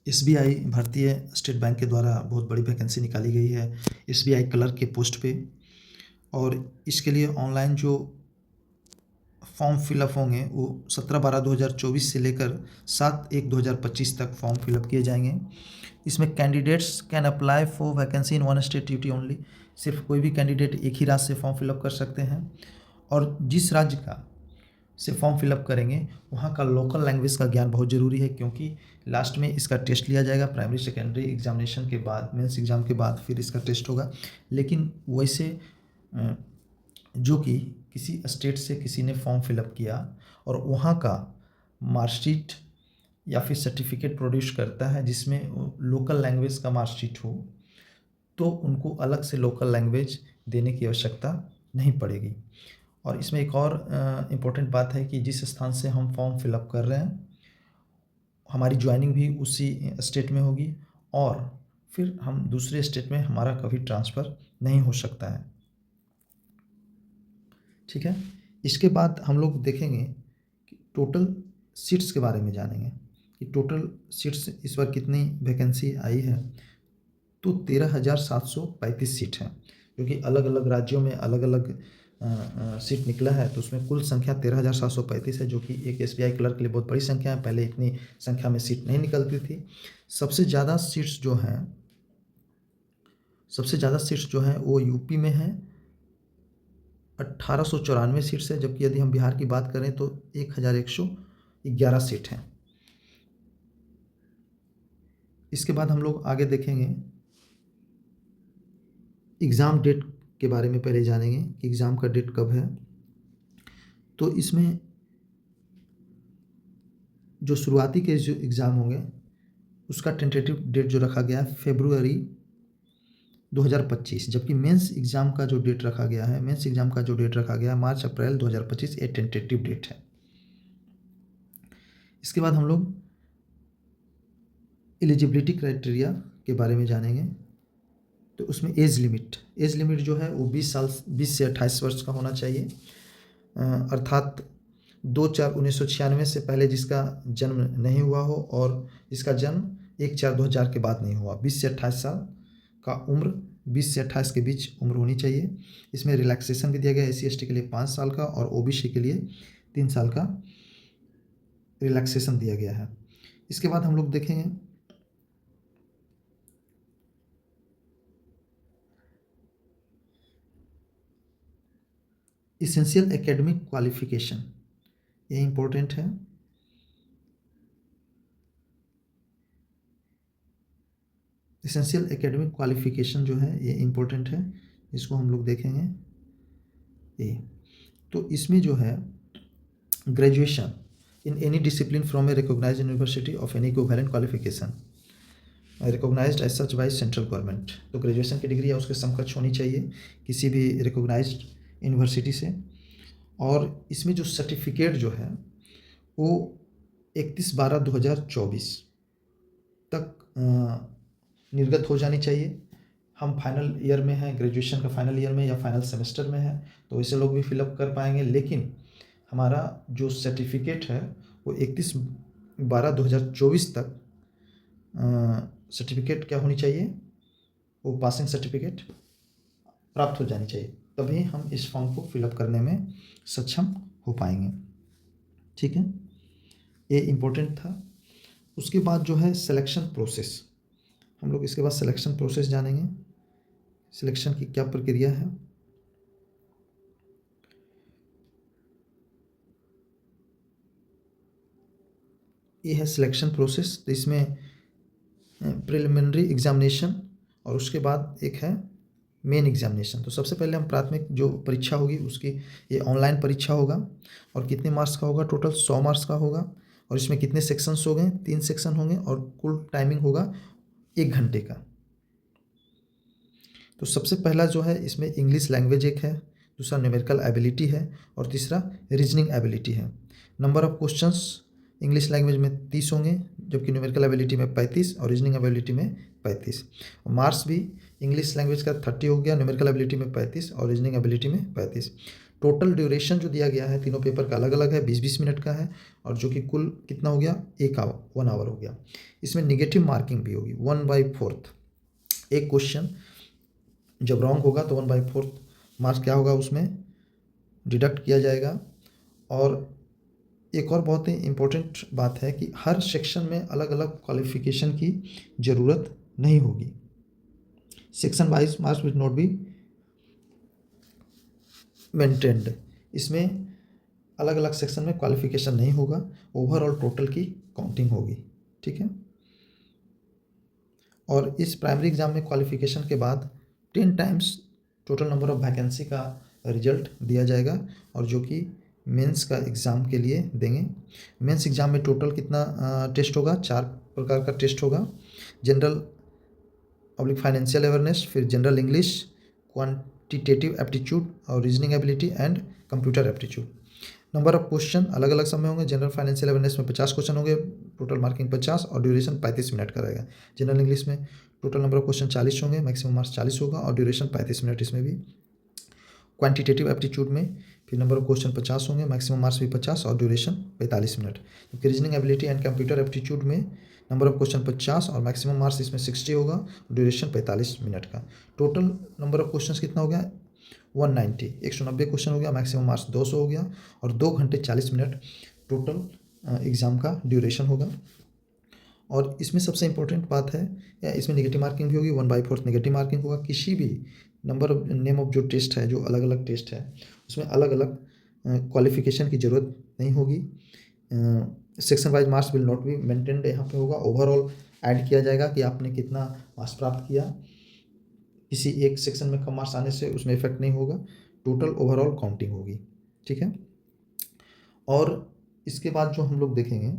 SBI भारतीय state bank के द्वारा बहुत बड़ी वैकेंसी निकाली गई है एसबीआई क्लर्क के पोस्ट पे। और इसके लिए ऑनलाइन जो फॉर्म फिलअप होंगे वो 17/12/2024 से लेकर 7/1/2025 तक फॉर्म फिलअप किए जाएंगे। इसमें candidates can apply for vacancy in one state duty only. सिर्फ कोई भी कैंडिडेट एक ही राज्य से फॉर्म फिलअप कर सकते हैं और जिस राज्य का से फॉर्म फिलअप करेंगे वहाँ का लोकल लैंग्वेज का ज्ञान बहुत ज़रूरी है, क्योंकि लास्ट में इसका टेस्ट लिया जाएगा प्राइमरी सेकेंडरी एग्जामिनेशन के बाद, मेंस एग्ज़ाम के बाद फिर इसका टेस्ट होगा। लेकिन वैसे जो कि किसी स्टेट से किसी ने फॉर्म फिलअप किया और वहाँ का मार्कशीट या फिर सर्टिफिकेट प्रोड्यूस करता है जिसमें लोकल लैंग्वेज का मार्कशीट हो, तो उनको अलग से लोकल लैंग्वेज देने की आवश्यकता नहीं पड़ेगी। और इसमें एक और इम्पोर्टेंट बात है कि जिस स्थान से हम फॉर्म फिलअप कर रहे हैं हमारी ज्वाइनिंग भी उसी स्टेट में होगी और फिर हम दूसरे स्टेट में हमारा कभी ट्रांसफ़र नहीं हो सकता है। ठीक है, इसके बाद हम लोग देखेंगे कि टोटल सीट्स के बारे में जानेंगे कि टोटल सीट्स इस बार कितनी वैकेंसी आई है। तो 13,735 सीट हैं, जो कि अलग अलग राज्यों में अलग अलग सीट निकला है। तो उसमें कुल संख्या 13,735 है, जो कि एक एसबीआई क्लर्क के लिए बहुत बड़ी संख्या है। पहले इतनी संख्या में सीट नहीं निकलती थी। सबसे ज़्यादा सीट्स जो हैं वो यूपी में हैं, 1894 सीट्स है, जबकि यदि हम बिहार की बात करें तो 1111 सीट हैं। इसके बाद हम लोग आगे देखेंगे एग्ज़ाम डेट के बारे में। पहले जानेंगे कि एग्ज़ाम का डेट कब है। तो इसमें जो शुरुआती के जो एग्ज़ाम होंगे उसका टेंटेटिव डेट जो रखा गया है फरवरी 2025, जबकि मेंस एग्ज़ाम का जो डेट रखा गया है मार्च अप्रैल 2025, ये टेंटेटिव डेट है। इसके बाद हम लोग एलिजिबिलिटी क्राइटेरिया के बारे में जानेंगे। तो उसमें एज लिमिट जो है वो 20 से 28 वर्ष का होना चाहिए, अर्थात 2/4/1996 से पहले जिसका जन्म नहीं हुआ हो और जिसका जन्म 1/4/2000 के बाद नहीं हुआ। 20 से 28 साल का उम्र, 20 से 28 के बीच उम्र होनी चाहिए। इसमें रिलैक्सेशन भी दिया गया है SC/ST के लिए 5 साल का और OBC के लिए 3 साल का रिलैक्सेशन दिया गया है। इसके बाद हम लोग देखेंगे इसेंशियल एकेडमिक क्वालिफिकेशन, ये इम्पोर्टेंट है। इसेंशियल एकेडमिक क्वालिफिकेशन जो है ये इम्पोर्टेंट है, इसको हम लोग देखेंगे। ये तो इसमें जो है graduation in any discipline from a recognised university of any equivalent qualification recognised as such by central government. तो ग्रेजुएशन की डिग्री या उसके समकक्ष होनी चाहिए किसी भी रिकॉग्नाइज्ड यूनिवर्सिटी से। और इसमें जो सर्टिफिकेट जो है वो 31/12/2024 तक निर्गत हो जानी चाहिए। हम फाइनल ईयर में हैं, ग्रेजुएशन का फाइनल ईयर में या फाइनल सेमेस्टर में है, तो वैसे लोग भी फिलअप कर पाएंगे। लेकिन हमारा जो सर्टिफिकेट है वो 31/12/2024 तक सर्टिफिकेट क्या होनी चाहिए, वो पासिंग सर्टिफिकेट प्राप्त हो जानी चाहिए, तभी हम इस फॉर्म को फिलअप करने में सक्षम हो पाएंगे। ठीक है, ये इम्पोर्टेंट था। उसके बाद जो है सिलेक्शन प्रोसेस, हम लोग इसके बाद सिलेक्शन प्रोसेस जानेंगे, सिलेक्शन की क्या प्रक्रिया है। ये है सिलेक्शन प्रोसेस। तो इसमें प्रिलिमिनरी एग्जामिनेशन और उसके बाद एक है मेन एग्जामिनेशन। तो सबसे पहले हम प्राथमिक जो परीक्षा होगी उसकी ये ऑनलाइन परीक्षा होगा और कितने मार्क्स का होगा, टोटल 100 मार्क्स का होगा। और इसमें कितने सेक्शंस होंगे, 3 सेक्शन होंगे और कुल टाइमिंग होगा 1 घंटे का। तो सबसे पहला जो है इसमें इंग्लिश लैंग्वेज एक है, दूसरा न्यूमेरिकल एबिलिटी है और तीसरा रीजनिंग एबिलिटी है। Number of questions English language में 30 होंगे, जबकि न्यूमेरिकल एबिलिटी में 35 और रीजनिंग एबिलिटी में 35। मार्क्स भी इंग्लिश लैंग्वेज का 30 हो गया, न्यूमेरिकल एबिलिटी में 35 और रीजनिंग एबिलिटी में 35। टोटल ड्यूरेशन जो दिया गया है तीनों पेपर का अलग अलग है, 20-20 मिनट का है, और जो कि कुल कितना हो गया, 1 आवर हो गया। इसमें निगेटिव मार्किंग भी होगी 1/4। एक क्वेश्चन जब रॉन्ग होगा तो 1/4 मार्क्स क्या होगा, उसमें डिडक्ट किया जाएगा। और एक और बहुत ही इम्पोर्टेंट बात है कि हर सेक्शन में अलग अलग क्वालिफिकेशन की ज़रूरत नहीं होगी। Section wise marks will not be maintained. इसमें अलग अलग सेक्शन में क्वालिफिकेशन नहीं होगा, ओवरऑल टोटल की काउंटिंग होगी। ठीक है। और इस प्राइमरी एग्जाम में क्वालिफिकेशन के बाद 10 times total number of vacancy का रिजल्ट दिया जाएगा, और जो कि मेंस का एग्ज़ाम के लिए देंगे। मेंस एग्ज़ाम में टोटल कितना टेस्ट होगा, 4 प्रकार का टेस्ट होगा। जनरल पब्लिक फाइनेंशियल अवेयरनेस, फिर जनरल इंग्लिश, क्वांटिटेटिव एप्टीट्यूड और reasoning ability and computer aptitude. Number of question अलग अलग समय होंगे। जनरल फाइनेंशियल अवेयरनेस में 50 क्वेश्चन होंगे, टोटल मार्किंग 50 और ड्यूरेशन 35 मिनट का रहेगा। जनरल इंग्लिश में टोटल नंबर ऑफ क्वेश्चन 40 होंगे, मैक्सिमम मार्क्स 40 होगा और ड्यूरेशन 35 मिनट इसमें भी। क्वांटिटेटिव एप्टीट्यूड में फिर नंबर ऑफ क्वेश्चन 50 होंगे, मैक्सिमम मार्क्स भी 50 और ड्यूरेशन 45 मिनट। जबकि reasoning ability and computer aptitude में नंबर ऑफ क्वेश्चन 50 और मैक्सिमम मार्क्स इसमें 60 होगा, ड्यूरेशन 45 मिनट का। टोटल नंबर ऑफ क्वेश्चन कितना हो गया, 190, 190 क्वेश्चन हो गया, मैक्सिमम मार्क्स 200 हो गया, और 2 घंटे 40 मिनट टोटल एग्ज़ाम का ड्यूरेशन होगा। और इसमें सबसे इंपॉर्टेंट बात है, या इसमें नेगेटिव मार्किंग भी होगी, 1/4 नेगेटिव मार्किंग होगा। किसी भी नंबर ऑफ नेम ऑफ जो टेस्ट है, जो अलग अलग टेस्ट है, उसमें अलग अलग क्वालिफिकेशन की ज़रूरत नहीं होगी। Section wise marks will not be maintained, यहाँ पे होगा ओवरऑल ऐड किया जाएगा कि आपने कितना मार्क्स प्राप्त किया। किसी एक सेक्शन में कम मार्क्स आने से उसमें इफेक्ट नहीं होगा, टोटल ओवरऑल काउंटिंग होगी। ठीक है। और इसके बाद जो हम लोग देखेंगे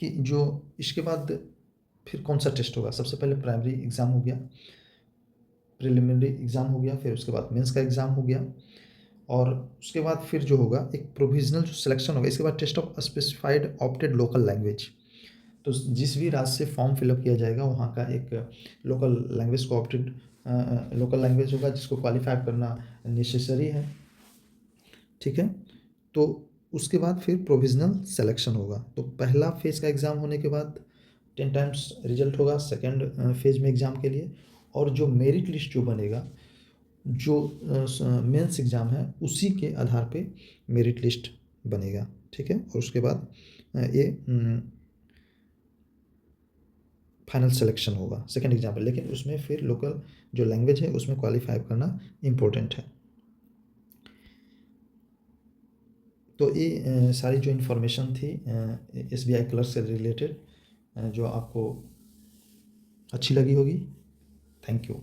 कि जो इसके बाद फिर कौन सा टेस्ट होगा। सबसे पहले प्राइमरी एग्ज़ाम हो गया, प्रिलिमिनरी एग्ज़ाम हो गया, फिर उसके बाद मेंस का एग्ज़ाम हो गया, और उसके बाद फिर जो होगा एक प्रोविजनल जो सिलेक्शन होगा। इसके बाद test of specified opted local language. तो जिस भी राज्य से फॉर्म फिलअप किया जाएगा वहाँ का एक लोकल लैंग्वेज को ऑप्टेड लोकल लैंग्वेज होगा, जिसको क्वालिफाई करना नेसेसरी है। ठीक है। तो उसके बाद फिर प्रोविजनल सिलेक्शन होगा। तो पहला फेज़ का एग्ज़ाम होने के बाद 10 टाइम्स रिजल्ट होगा सेकेंड फेज़ में एग्ज़ाम के लिए, और जो मेरिट लिस्ट जो बनेगा, जो मेंस एग्ज़ाम है उसी के आधार पे मेरिट लिस्ट बनेगा। ठीक है। और उसके बाद ये फाइनल सिलेक्शन होगा सेकेंड एग्जाम पे, लेकिन उसमें फिर लोकल जो लैंग्वेज है उसमें क्वालिफाई करना इम्पोर्टेंट है। तो ये सारी जो इन्फॉर्मेशन थी SBI क्लर्क से रिलेटेड, जो आपको अच्छी लगी होगी। Thank you.